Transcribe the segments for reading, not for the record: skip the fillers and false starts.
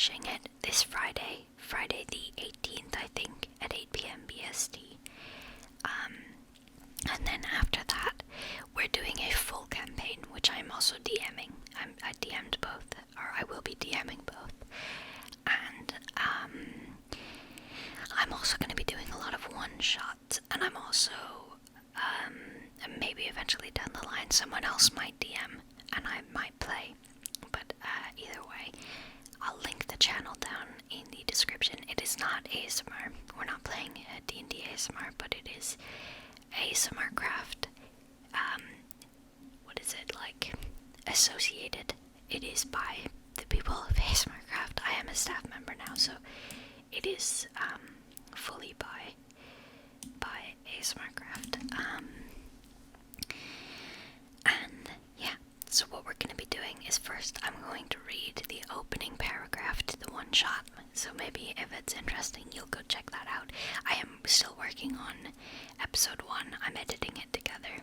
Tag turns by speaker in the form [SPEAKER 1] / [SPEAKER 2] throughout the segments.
[SPEAKER 1] finishing it this Friday the 18th, I think, at 8 p.m. BST. And then after that, we're doing a full campaign, which I'm also DMing. I DM'd both, or I will be DMing both. And I'm also going to be doing a lot of one-shots, and I'm also, maybe eventually down the line, someone else might DM, and I might play. But either way, I'll link the channel down in the description. It is not ASMR. We're not playing D&D ASMR, but it is ASMRCraft. What is it, like, associated? It is by the people of ASMRCraft. I am a staff member now, so it is fully by ASMRCraft. And yeah, so what we're going to be doing is first I'm going to read the opening paragraph to the one shot, so maybe if it's interesting you'll go check that out. I am still working on episode 1, I'm editing it together,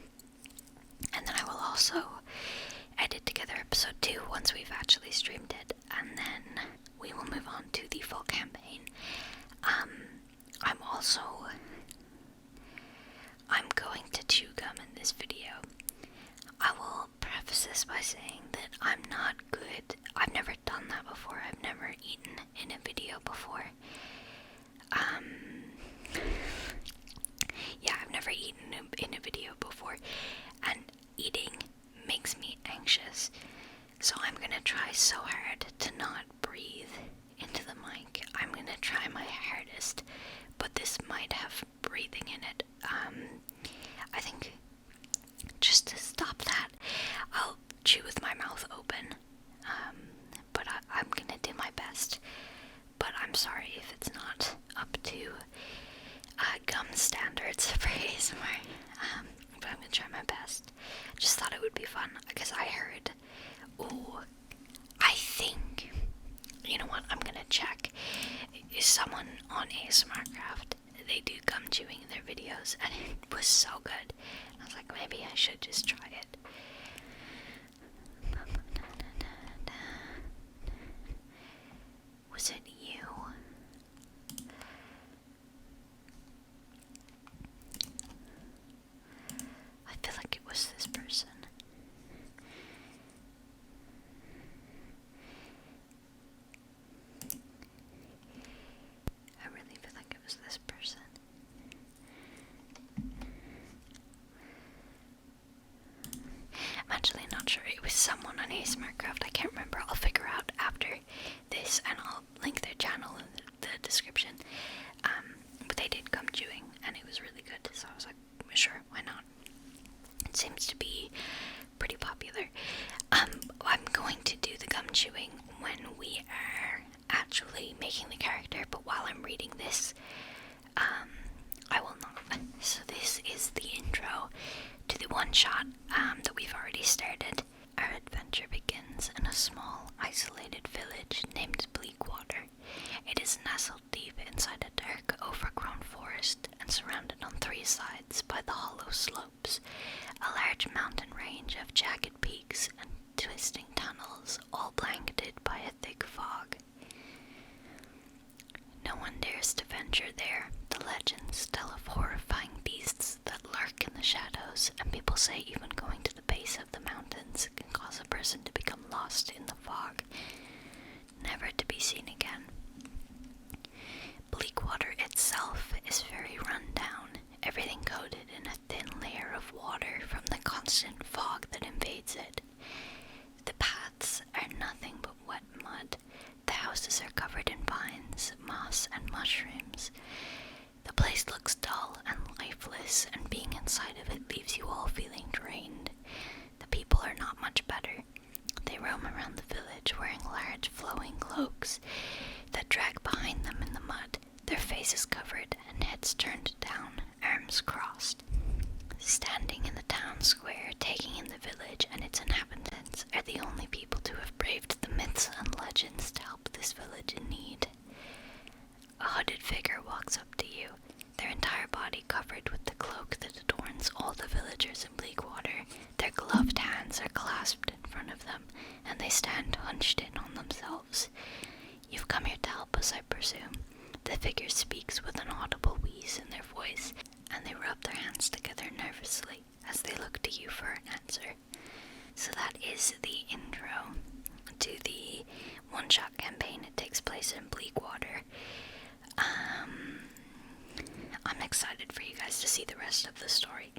[SPEAKER 1] and then I will also edit together episode 2 once we've actually streamed it, and then we will move on to the full campaign. I'm going to chew gum in this video. I will preface this by saying that I'm not good. I've never done that before. I've never eaten in a video before. Yeah, I've never eaten in a video before, and eating makes me anxious. So I'm gonna try so hard to not breathe into the mic. I'm gonna try my hardest, but this might have breathing in it. I think just to stop that, I'll chew with my mouth open. But I'm gonna do my best. But I'm sorry if it's not up to gum standards for ASMR. But I'm gonna try my best. Just thought it would be fun because I heard. Ooh, I think. You know what? I'm gonna check. Is someone on ASMRCraft? They do gum chewing in their videos, and it was so good. I was like, maybe I should just try it. Was it you? I feel like it was this person. I really feel like it was this person. I'm actually not sure. It was someone on ASMRCraft. I can't remember. I'll figure out after this, and I'll link their channel in the description. But they did gum chewing, and it was really good. So I was like, sure, why not? It seems to be pretty popular. I'm going to do the gum chewing when we are actually making the character, but while I'm reading this, I will not. So this is the intro to the one shot that we've already started. Our adventure begins in a small, isolated village named Bleakwater. It is nestled deep inside a dark, overgrown forest and surrounded on 3 sides by the hollow slopes, a large mountain range of jagged peaks and twisting tunnels, all blanketed by a thick fog. No one dares to venture there. The legends tell of horrifying beasts that lurk in the shadows, and people say even going to the base of the mountains can cause a person to become lost in the fog, never to be seen again. Bleakwater itself is very run down, everything coated in a thin layer of water from the constant fog that invades it. The paths are nothing but wet mud. The houses are covered in vines, moss, and mushrooms. The place looks dull and lifeless, and being inside of it leaves you all feeling drained. The people are not much better. They roam around the village wearing large flowing cloaks that drag behind them in the mud, their faces covered and heads turned down, arms crossed. Standing in the town square, taking in the village and its inhabitants, are the only people to have braved the myths and legends to help this village in need. A hooded figure walks up to you, their entire body covered with the cloak that adorns all the villagers in Bleakwater. Their gloved hands are clasped in front of them, and they stand hunched in on themselves. You've come octopus, I presume. The figure speaks with an audible wheeze in their voice, and they rub their hands together nervously as they look to you for an answer. So that is the intro to the one-shot campaign. It takes place in Bleakwater. I'm excited for you guys to see the rest of the story.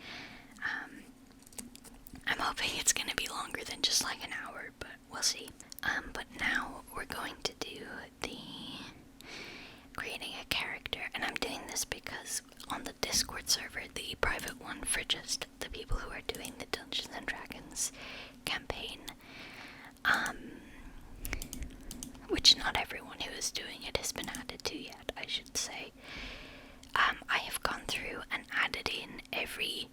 [SPEAKER 1] I'm hoping it's going to be longer than just like an hour, but we'll see. But now we're going to do the creating a character, and I'm doing this because on the Discord server, the private one for just the people who are doing the Dungeons and Dragons campaign, which not everyone who is doing it has been added to yet, I should say. I have gone through and added in every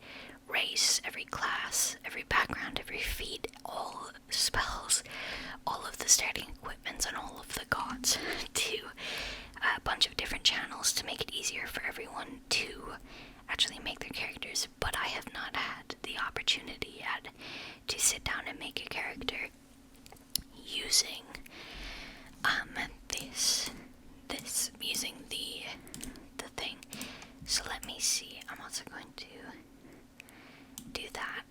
[SPEAKER 1] race, every class, every background, every feat, all spells, all of the starting equipments, and all of the gods to a bunch of different channels to make it easier for everyone to actually make their characters, but I have not had the opportunity yet to sit down and make a character using using the thing. So let me see. I'm also going to do that.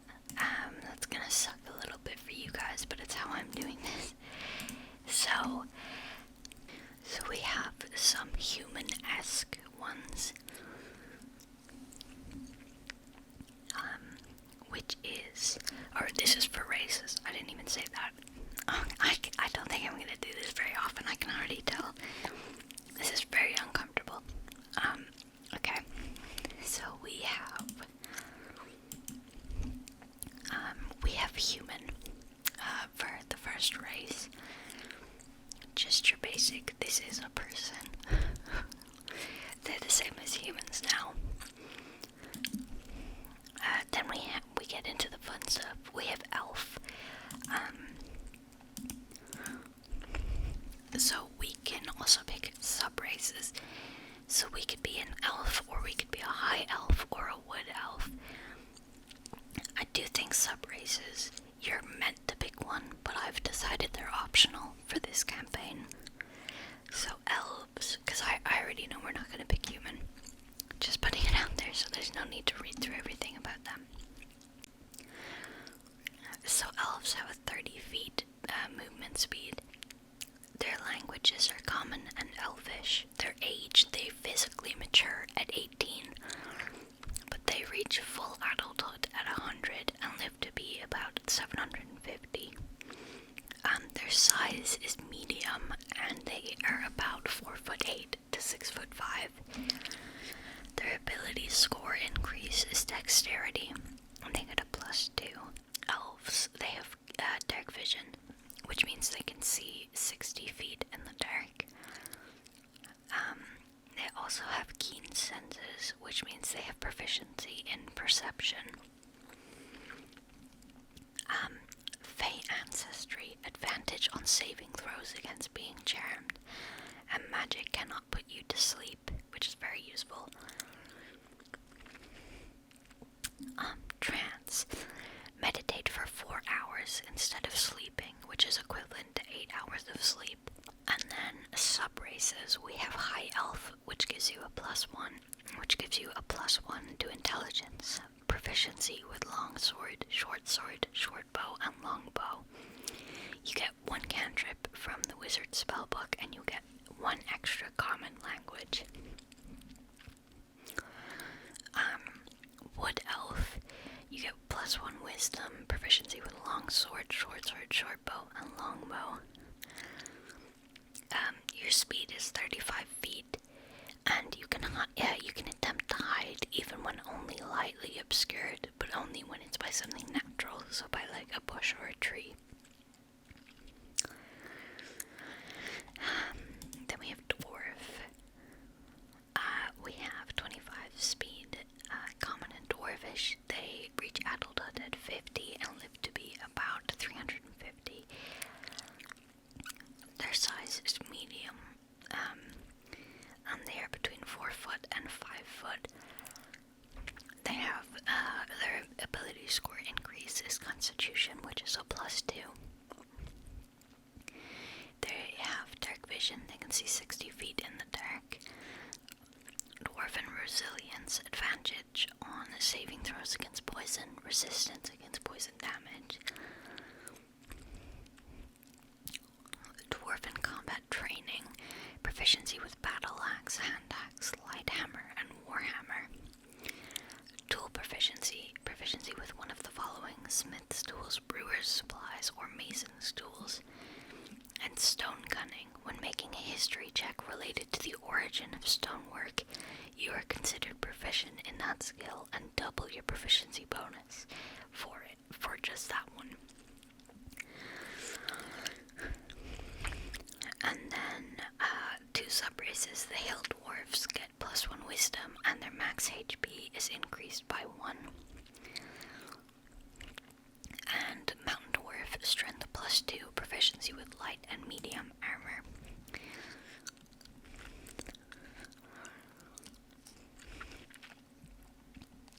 [SPEAKER 1] That's gonna suck a little bit for you guys, but it's how I'm doing this. So we have some human-esque ones, which is, or this is for races. I didn't even say that. I don't think I'm gonna do this very often. I can already tell. This is very uncomfortable. Okay. So we have human for the first race. Just your basic, this is a person. They're the same as humans now. Then we get into the fun stuff. We have elf. So we can also pick sub-races. So we could be an elf, or we could be a high elf, or a wood elf. I do think sub-races, you're meant to pick one, but I've decided they're optional for this campaign. So elves, because I already know we're not going to pick human. Just putting it out there so there's no need to read through everything about them. So elves have a 30 feet movement speed. Their languages are common and elvish. Their age, they physically mature at 18, but they reach full adulthood at 100 and live to be about 750. Their size is medium, and they are about 4'8" to 6'5". Their ability score increase is dexterity, and they get a +2. Elves, they have dark vision, which means they can see 60 feet in the dark. They also have keen senses, which means they have proficiency in perception. Fey ancestry, advantage on saving throws against being charmed, and magic cannot put you to sleep, which is very useful. Trance, meditate for 4 hours instead of sleeping, which is equivalent to 8 hours of sleep. And then sub-races, we have high elf, which gives you a +1, which gives you a +1 to intelligence, proficiency with long sword, short bow, and long bow. You get 1 cantrip from the wizard spellbook, and you get 1 extra common language. Wood elf, you get +1 wisdom, proficiency with long sword, short bow, and long bow. Your speed is 35 feet, and you can attempt to hide even when only lightly obscured, but only when it's by something natural, so by like a bush or a tree. Then we have dwarf. We have 25 speed, common and dwarvish. They reach adulthood at 50 and live to be about 350. Their size is medium, and they are between 4 foot and 5 foot. They have their ability score increase is Constitution, which is a +2. see 60 feet in the dark. Dwarven resilience, advantage on saving throws against poison, resistance against poison damage. Dwarven combat training, proficiency with battle axe, hand axe, light hammer, and warhammer. Tool proficiency, proficiency with one of the following: smith's tools, brewer's supplies, or mason's tools. And stone cunning, when making a history check related to the origin of stonework, you are considered proficient in that skill and double your proficiency bonus for just that one. And then 2 subraces, the hill dwarves get +1 wisdom and their max HP is increased by 1. And mountain dwarf, strength +2, proficiency with light and medium armor.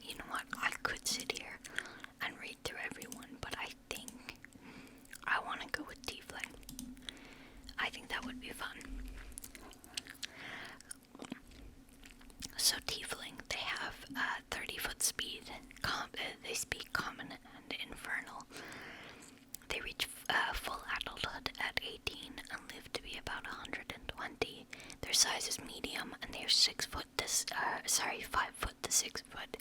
[SPEAKER 1] You know what, I could sit here and read through everyone, but I think I want to go with tiefling. I think that would be fun. So tiefling, they have 30-foot speed. They speak common and infernal. They reach full adulthood at 18 and live to be about 120. Their size is medium, and they are 5 foot to 6 foot.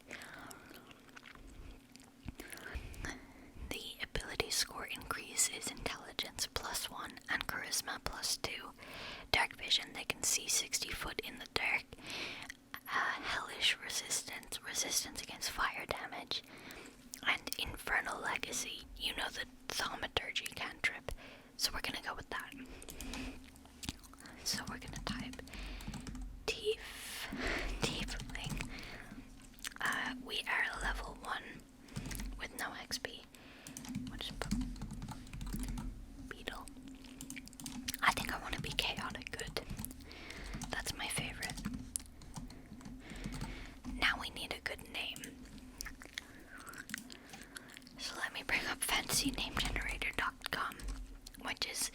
[SPEAKER 1] The ability score increase is intelligence +1 and charisma +2. Dark vision, they can see 60 foot in the dark. Hellish resistance against fire damage. And infernal legacy, you know, the thaumaturgy cantrip. So we're gonna go with that. So we're gonna type tiefling. We are level 1 with no XP. We'll just put beetle. I think I want to be chaotic good. That's my favorite. Now we need a good name. So let me bring up fantasynamegenerator.com, which is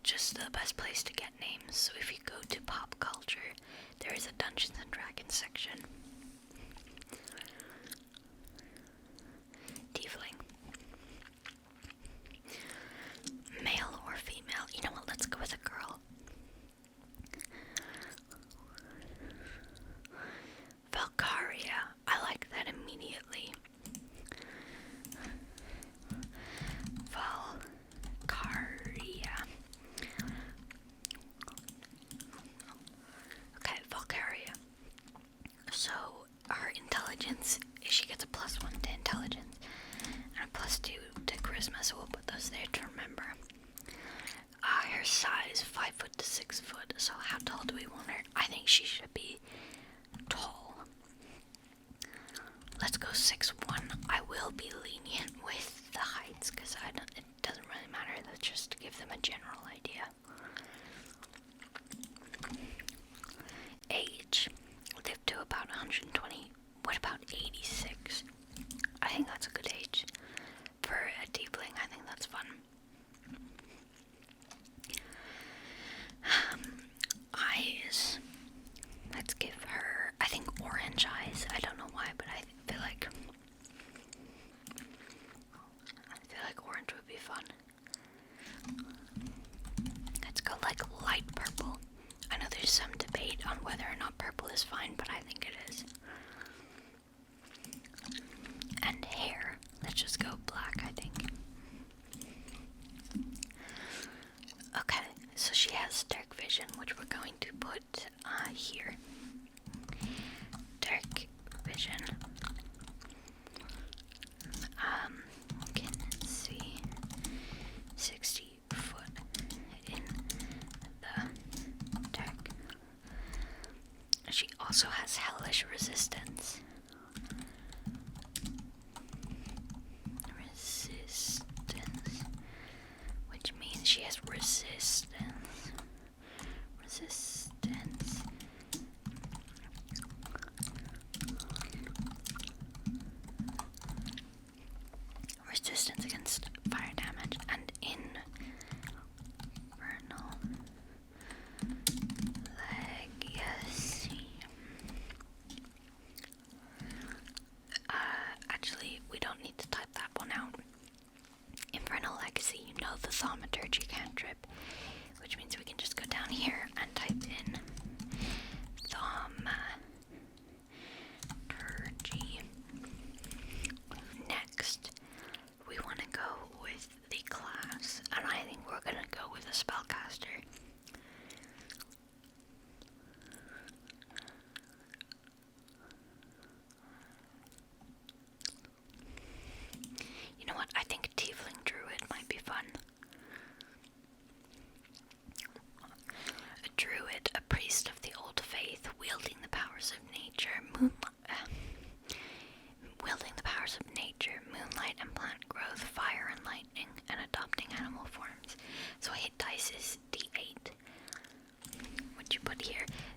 [SPEAKER 1] just the best place to get names. So if you go to pop culture, there is a Dungeons and Dragons section. Tiefling. Male or female? You know what, let's go with a girl. Valkyria. I like that immediately. Valkyria. Okay, Valkyria. So, her intelligence, she gets a +1 to intelligence and a +2 to charisma, so we'll put those there to remember. Her size, 5 foot to 6 foot, so how tall do we want her? I think she should be tall. Let's go 6'1". I will be lenient with the heights, because it doesn't really matter, that's just to give them a general idea. Age, live to about 120. What about 86? I think that's a good age. For a tiefling, I think that's fun. Eyes. Let's give her, I think, orange eyes. I don't know why, but I feel like orange would be fun. Let's go like light purple. I know there's some debate on whether or not purple is fine, but I think it is. And hair. Let's just go black, I think. Okay, so she has dark vision, which we're going to put here. Dark vision. Can see 60 foot in the dark. She also has hellish resistance. Which means she has resistance. Resistance against fire damage and infernal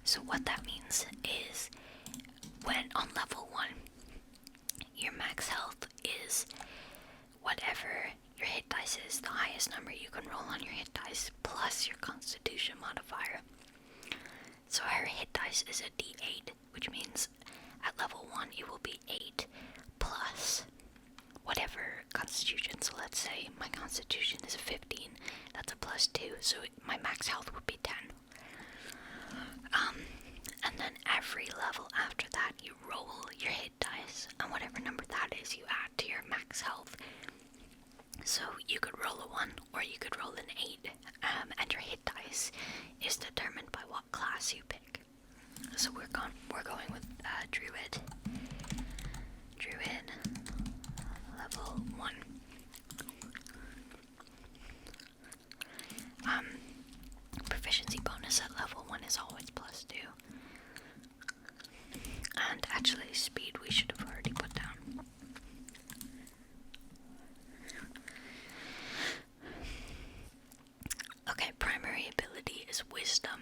[SPEAKER 1] So what that means is when on level 1, your max health is whatever your hit dice is, the highest number you can roll on your hit dice, plus your constitution modifier. So our hit dice is a d8, which means at level 1 it will be 8 plus whatever constitution. So let's say my constitution is a 15, that's a plus 2, so my max health would be 10. And then every level after that, you roll your hit dice, and whatever number that is, you add to your max health. So you could roll a 1, or you could roll an 8, and your hit dice is determined by what class you pick. So we're going with Druid. Druid, level 1. Proficiency bonus at level 1 is always plus 2. And actually, speed we should have already put down. Okay, primary ability is wisdom,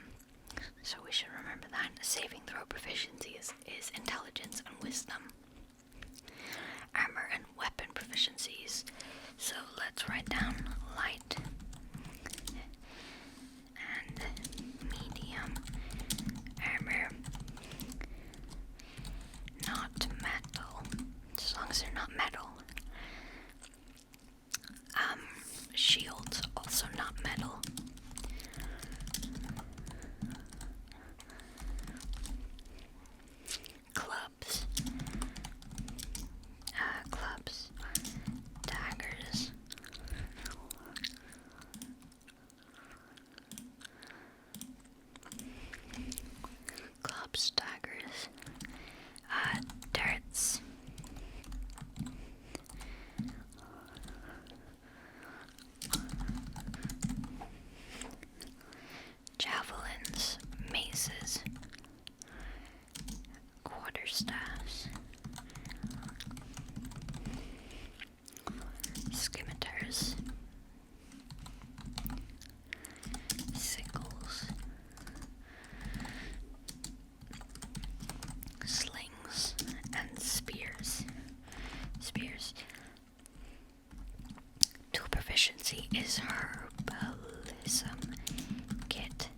[SPEAKER 1] so we should remember that. Saving throw proficiency is intelligence and wisdom. Armor and weapon proficiencies, so let's write down light and medium armor. Not metal, as long as they're not metal. Shields, also not metal. Clubs. Clubs. Daggers. Clubs, daggers. Darts. Javelins, maces, quarterstaffs, scimitars, sickles, slings, and spears. Tool proficiency is herbalism kit.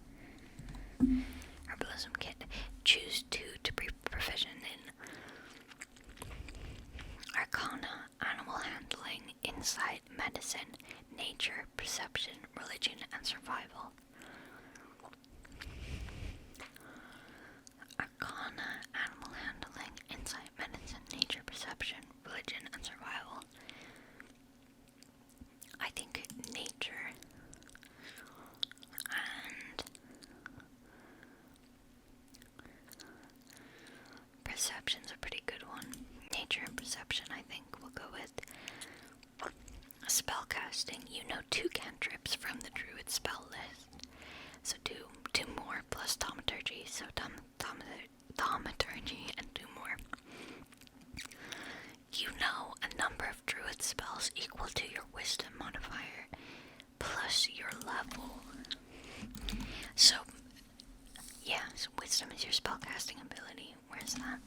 [SPEAKER 1] Choose 2 to be proficient in. Arcana, animal handling, insight, medicine, nature, perception, religion, and survival. Arcana, animal handling, insight, medicine, nature, perception, religion, and survival. I think nature and perception's a pretty good one. Nature and perception, I think we'll go with. Spellcasting, you know 2 cantrips from the druid spell list. So do 2 more plus thaumaturgy, so thaumaturgy and 2 more. You know a number of druid spells equal to your wisdom modifier plus your level. So yeah, so wisdom is your spellcasting ability. Where's that?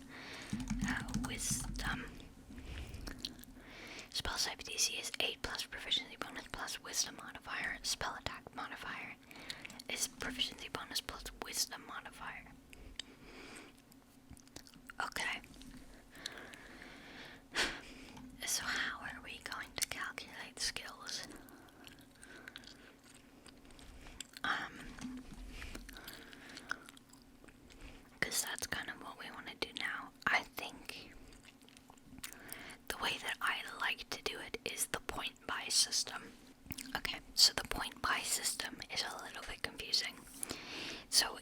[SPEAKER 1] Wisdom. Spell save DC is 8 plus proficiency bonus plus wisdom modifier. Spell attack modifier is proficiency bonus plus wisdom modifier. Okay. So how are we going to calculate skills? Because that's kind of what we want to do now. I think the way that I like to do it is the point buy system. Okay, so the point buy system is a little bit confusing. So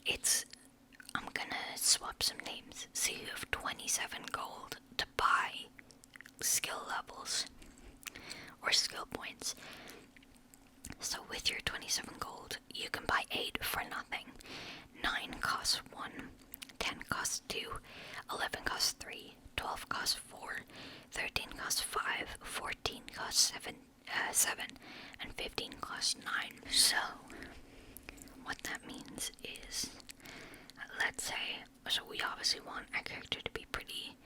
[SPEAKER 1] I'm gonna swap some names. So you have 27 gold to buy skill levels or skill points. So with your 27 gold, you can buy 8 for nothing. 9 costs 1, 10 costs 2, 11 costs 3, 12 costs 4, 13 costs 5, 14 costs 7, and 15 costs 9. So what that means is, let's say we obviously want our character to be pretty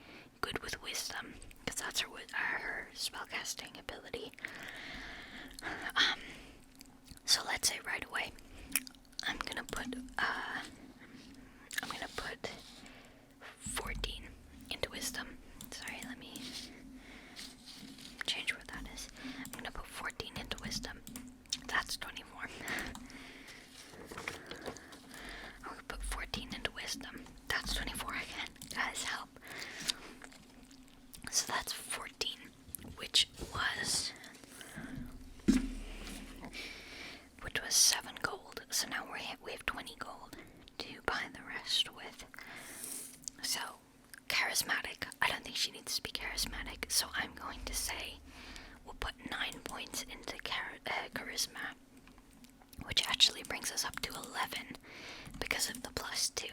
[SPEAKER 1] good with wisdom, because that's her spellcasting ability. So let's say right away, I'm gonna put 14 into wisdom. Sorry, let me change what that is. I'm gonna put 14 into wisdom. That's 24. I'm gonna put 14 into wisdom. That's 24 again. Guys, help. So that's 14, which was 7 gold. So now we have 20 gold to buy the rest with. So, charismatic. I don't think she needs to be charismatic, so I'm going to say we'll put 9 points into charisma, which actually brings us up to 11 because of the +2.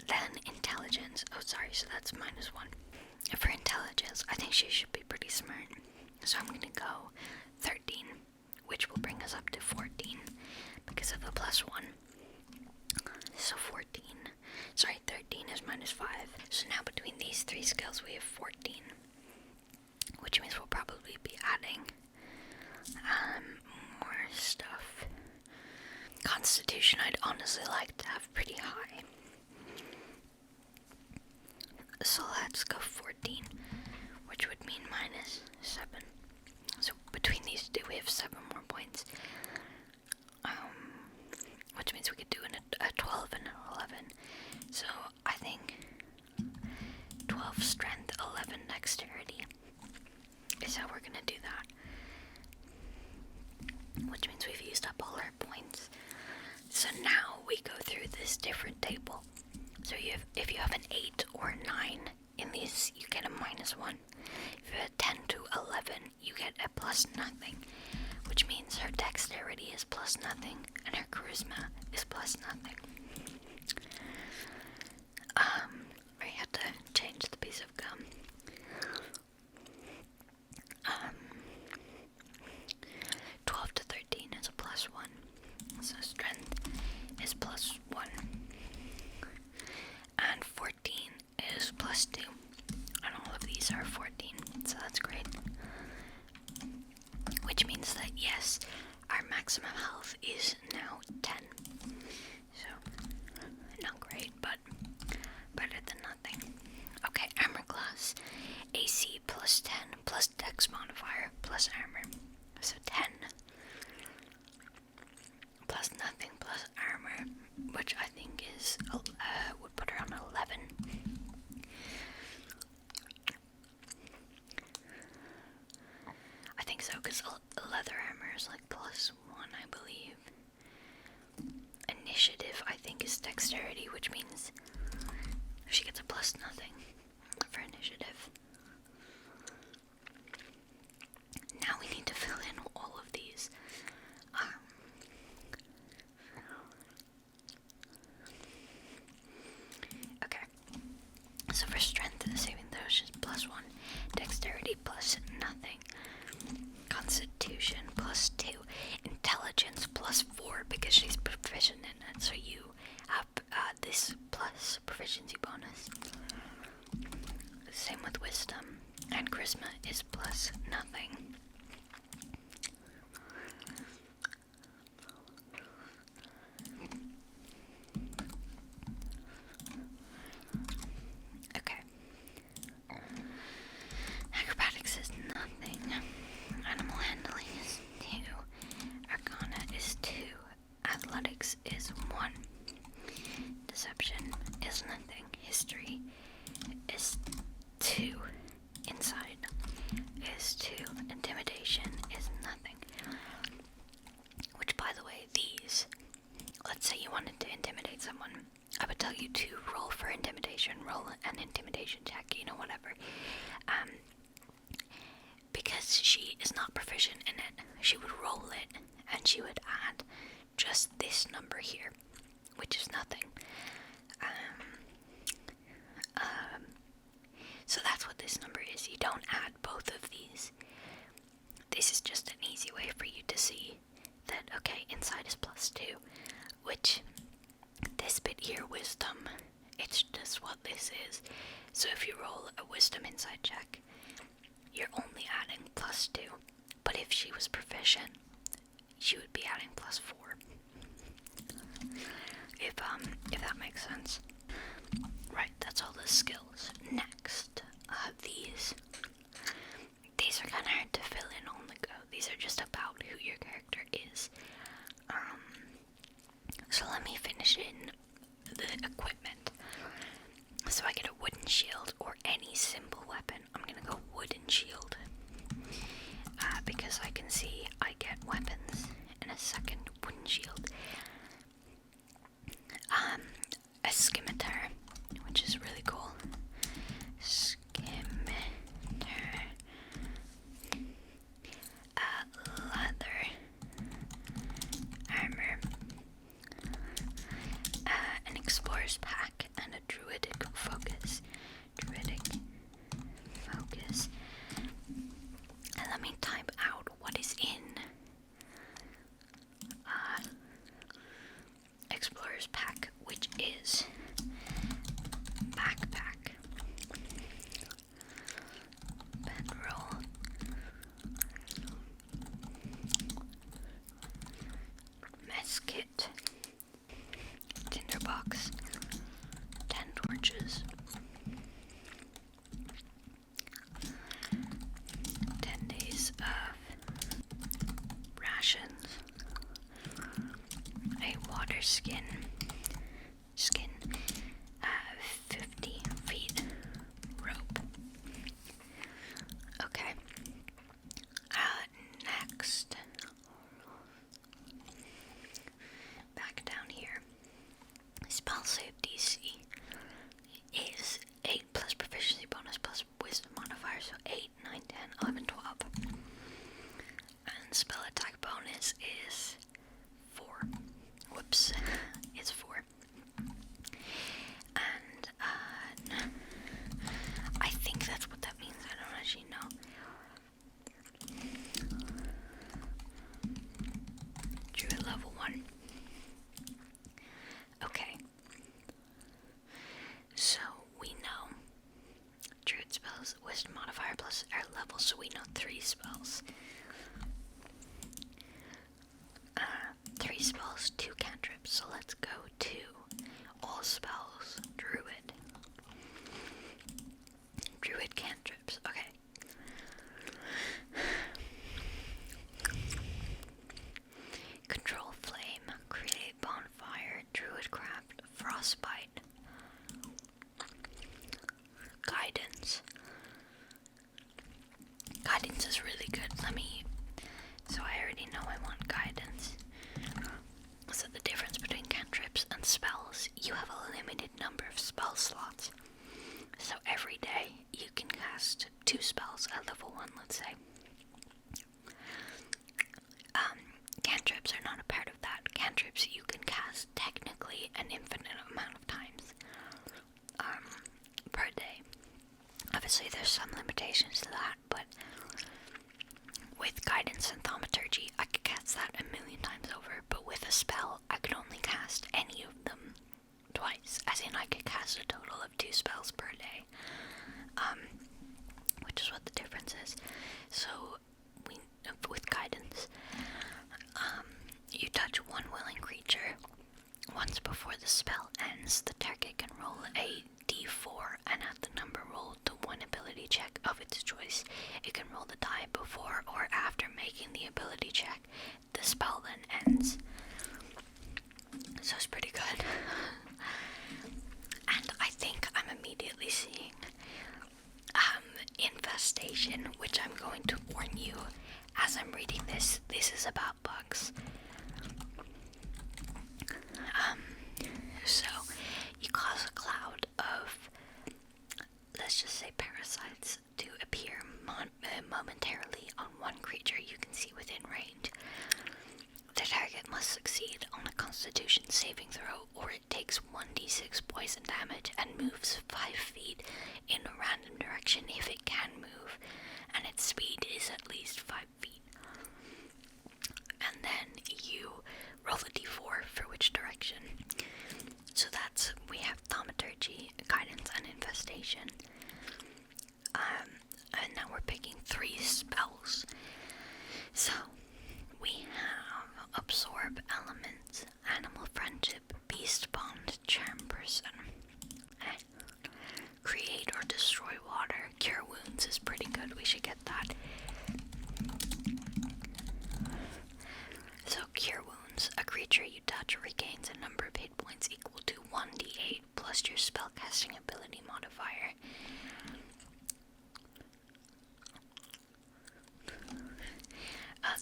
[SPEAKER 1] Then intelligence. Oh, sorry, so that's -1. For intelligence, I think she should be pretty smart. So I'm gonna go 13, which will bring us up to 14 because of the +1. So 13 is -5. So now between these 3 skills we have 14, which means we'll probably be adding more stuff. Constitution I'd honestly like to have pretty high. So let's go 14, which would mean -7. So between these two we have 7 more points. Which means we could do a 12 and an 11. So I think 12 strength, 11 dexterity is how we're gonna do that. Which means we've used up all our points. So now we go through this different table. So if you have an 8 or a 9 in these, you get a -1. If you have a 10 to 11, you get a +0. Which means her dexterity is +0 and her charisma is +0. I had to change the piece of gum. 12 to 13 is a +1. So strength is +1. And 14 is +2. And all of these are 14, so that's great. Which means that yes, our maximum health is now 10. So, not great, but better than nothing. Okay, armor class. AC +10 plus dex modifier plus armor. So 10 plus nothing plus armor, which I think is, would put her on 11. I think so, because leather armor is like +1, I believe. Initiative, I think, is dexterity, which means she gets a +0 for initiative. Now we need to fill in all of these. Okay. So for strength, saving throw, she's +1. Dexterity +0. Constitution +2. Intelligence +4 because she's proficient in it. So you have this plus proficiency bonus. Same with wisdom. And charisma is +0. Okay. Acrobatics is nothing. Animal handling is 2. Arcana is 2. Athletics is 1. Deception is nothing. History is 2. Insight is 2. Intimidation is nothing. Which, by the way, these, let's say you wanted to intimidate someone, I would tell you to roll for intimidation, roll an intimidation check, whatever. Because she is not proficient in it, she would roll it, and she would add just this number here, which is nothing. So that's what this number is. You don't add both of these. This is just an easy way for you to see that, okay, inside is +2, which this bit it here wisdom. It's just what this is. So if you roll a wisdom insight check, you're only adding +2. But if she was proficient, she would be adding +4. If that makes sense. Right, that's all the skills. Next, these are kind of hard to fill in on the go. These are just about who your character is. So let me finish in the equipment. So I get a wooden shield or any simple weapon. I'm gonna go wooden shield. Because I can see I get weapons in a second. Wooden shield. A scimitar, which is really cool. Scimitar. Leather. Armor. An explorer's pack and a druidic focus. And let me type out what is in explorer's pack, which is backpack, bedroll, mess kit, tinderbox, 10 torches, 10 days of rations, a water skin, 50 feet rope. Okay. Next, back down here, spell save DC is 8 plus proficiency bonus plus wisdom modifier, so 8, 9, 10, 11, 12. And spell attack bonus is 4. Whoops, it's 4. And I think that's what that means. I don't actually know. Druid level 1. Okay. So we know Druid spells wisdom modifier plus our level, so we know 3 spells. 3 spells, 2 cantrips. So let's go to all spells. Druid cantrips. Okay. Control flame, create bonfire, druidcraft, frostbite, guidance. Guidance is really good. So I already know I want guidance. So the difference between cantrips and spells, you have a limited number of spell slots. So every day you can cast 2 spells at level 1, let's say. Cantrips are not a part of that. Cantrips you can cast technically an infinite amount of times per day. Obviously there's some limitations to that, but with guidance and thaumaturgy I could cast that a million times over, but with a spell I could only cast any of them twice, as in I could cast a total of 2 spells per day, which is what the difference is. So with guidance, you touch one willing creature once before the spell ends. The target can roll a d4 and add the number rolled to one ability check of its choice. It can roll the die before or after making the ability check. The spell then ends. So it's pretty good. And I think I'm immediately seeing infestation, which I'm going to warn you as I'm reading this. This is about bugs. So you cause a cloud of, let's just say, parasites to appear momentarily on one creature you can see within range. The target must succeed on a Constitution saving throw, or it takes 1d6 poison damage and moves 5 feet in a random direction if it can move, and its speed is at least 5 feet. And then you roll a d4 for which direction. So that strategy, guidance, and infestation. And now we're picking 3 spells. So we have absorb elements, animal friendship, beast bond, charm person. Create or destroy water, cure wounds is pretty good. We should get that. So cure wounds, a creature you touch regains a number of hit points equal to 1d8 plus your spellcasting ability modifier.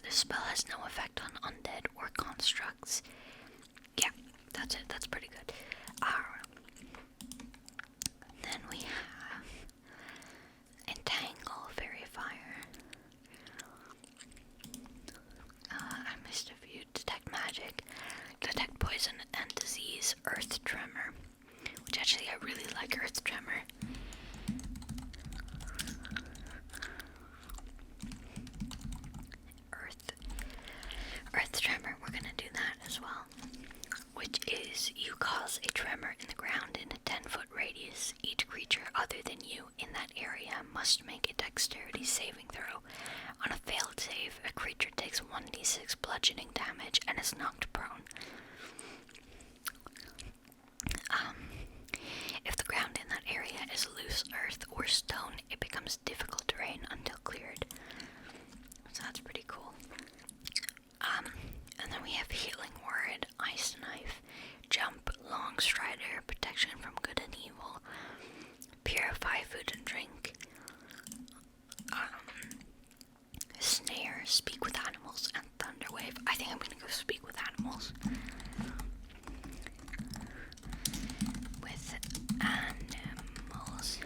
[SPEAKER 1] The spell has no effect on undead or constructs. Yeah, that's it. That's pretty good. Then we have Entangle, Fairy Fire. I missed a few. Detect magic, detect poison and disease, Earth Tremor, which actually I really like Earth Tremor. Earth Tremor, we're gonna do that as well, which is you cause a tremor in the ground in a 10-foot radius. Each creature other than you in that area must make a dexterity saving throw. On a failed save, a creature takes 1d6 bludgeoning damage and is knocked prone. If the ground in that area is loose earth or stone, it becomes difficult terrain until cleared. So that's pretty cool. And then we have Healing Word, Ice Knife, Jump, Long Strider, Protection from Good and Evil, Purify Food and Drink, Snare, Speak with Animals, and Thunderwave. I think I'm gonna go Speak with Animals. With animals.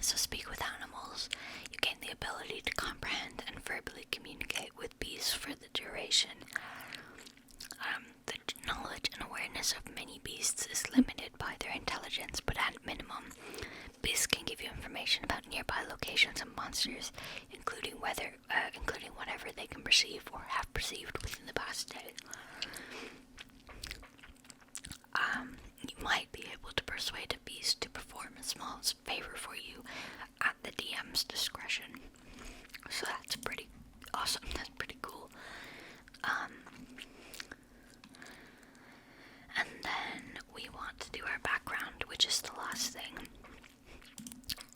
[SPEAKER 1] So Speak with Animals, you gain the ability to comprehend and verbally communicate with beasts for the duration. The knowledge and awareness of many beasts is limited by their intelligence, but at minimum, beasts can give you information about nearby locations and monsters, including whatever they can perceive or have perceived within the past day. You might be able to persuade a beast to perform a small favor for you at the DM's discretion. So that's pretty awesome. That's pretty cool. And then we want to do our background, which is the last thing.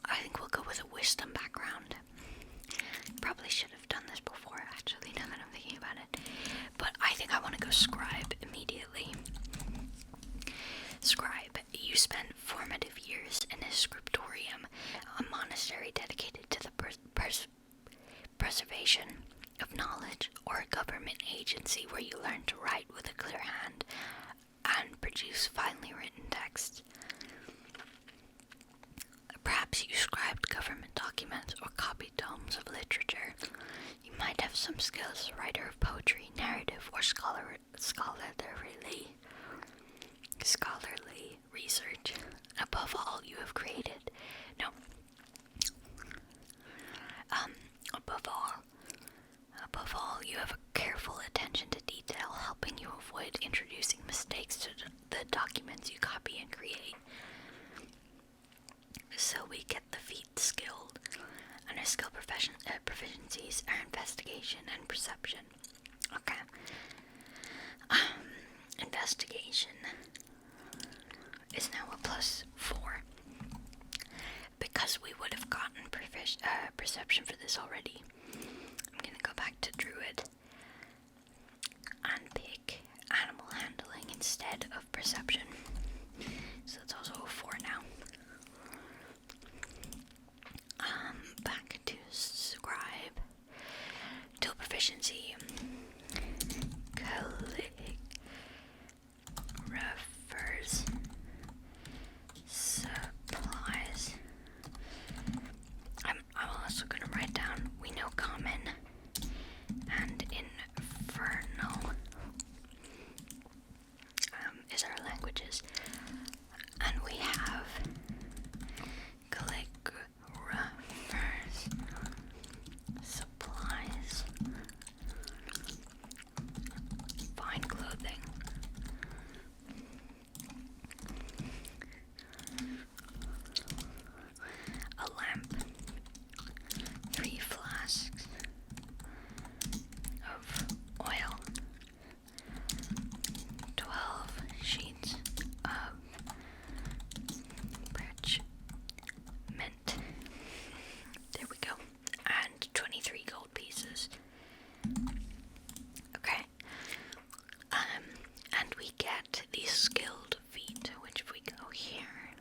[SPEAKER 1] I think we'll go with a wisdom background. Probably should have done this before, actually, now that I'm thinking about it. But I think I want to go scribe immediately. Scribe, you spend formative years in a scriptorium, a monastery dedicated to the preservation of knowledge, or a government agency where you learn to write with a clear hand and produce finely written text. Perhaps you scribed government documents or copied tomes of literature. You might have some skills as a writer of poetry, narrative, or scholarly research. Above all, you have created. No. Above all, you have a careful attention to detail, helping you avoid introducing mistakes to the documents you copy and create. So we get the feat skilled. And our skill proficiencies are investigation and perception. Okay. Investigation is now a +4. Because we would have gotten perception for this already, I'm gonna go back to Druid and pick animal handling instead of perception. So it's also a 4 now. Back to scribe. Tool proficiency. Calligrapher's supplies. I'm also going to write down, we know common and infernal is our languages. And we get the skilled feat, which if we go here,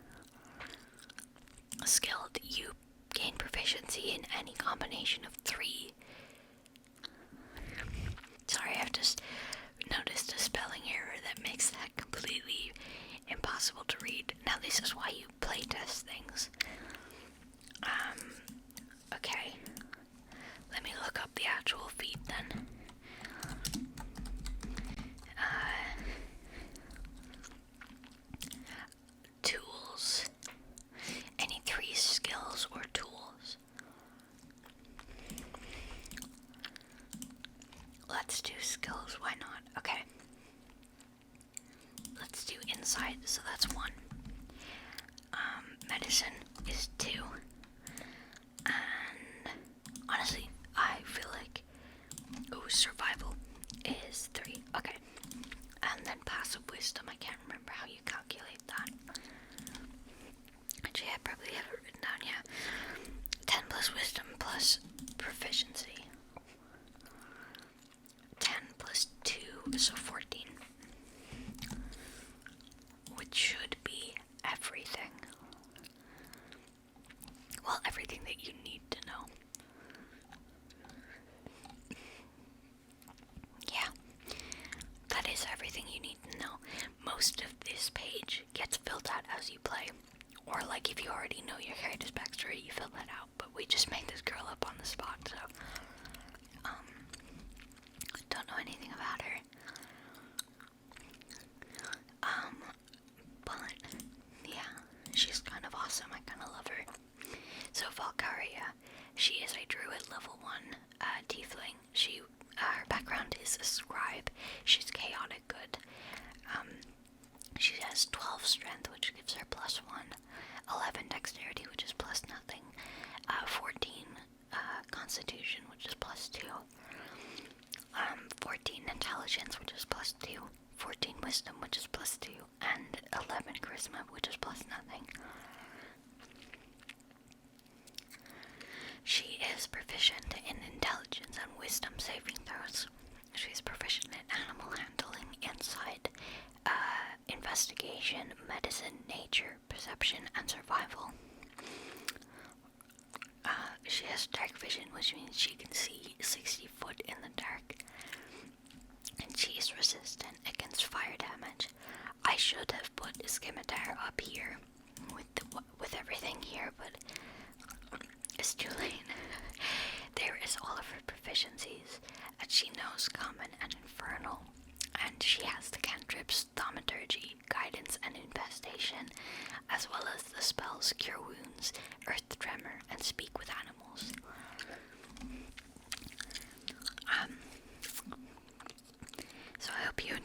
[SPEAKER 1] skilled, you gain proficiency in any combination of 3. Sorry, I've just noticed a spelling error that makes that completely impossible to read. Now this is why you playtest things. Okay. Let me look up the actual feat then. Tools. Any 3 skills or tools. Let's do skills, why not? Okay. Let's do insight, so that's 1. Medicine is 2. And honestly, I feel like survival is 3. Okay. And then passive wisdom, I can't remember how you calculate that. Actually, I probably have it written down, yeah. 10 plus wisdom plus proficiency. 10 plus 2, so 14. Which should be everything. Well, everything that you need to know. Yeah, that is everything you need to know. Most of this page gets filled out as you play. Or like if you already know your character's backstory, you fill that out. But we just made this girl up on the spot, so don't know anything about her. But yeah, she's kind of awesome. I kind of love her. So Valkyria, she is a druid level 1 tiefling. Her background is a scribe. She's chaotic good. She has 12 strength, which gives her +1, 11 dexterity, which is +0, 14 constitution, which is +2, 14 intelligence, which is +2, 14 wisdom, which is +2, and 11 charisma, which is +0. She is proficient in intelligence and wisdom saving throws. She's proficient in animal handling, insight, investigation, medicine, nature, perception, and survival. She has dark vision, which means she can see 60 foot in the dark. And she is resistant against fire damage. I should have put a scimitar up here with everything here, but it's too late. There is all of her proficiencies, and she knows common and infernal, and she has the cantrips thaumaturgy, guidance, and infestation, as well as the spells cure wounds, earth tremor, and speak with animals. So I hope you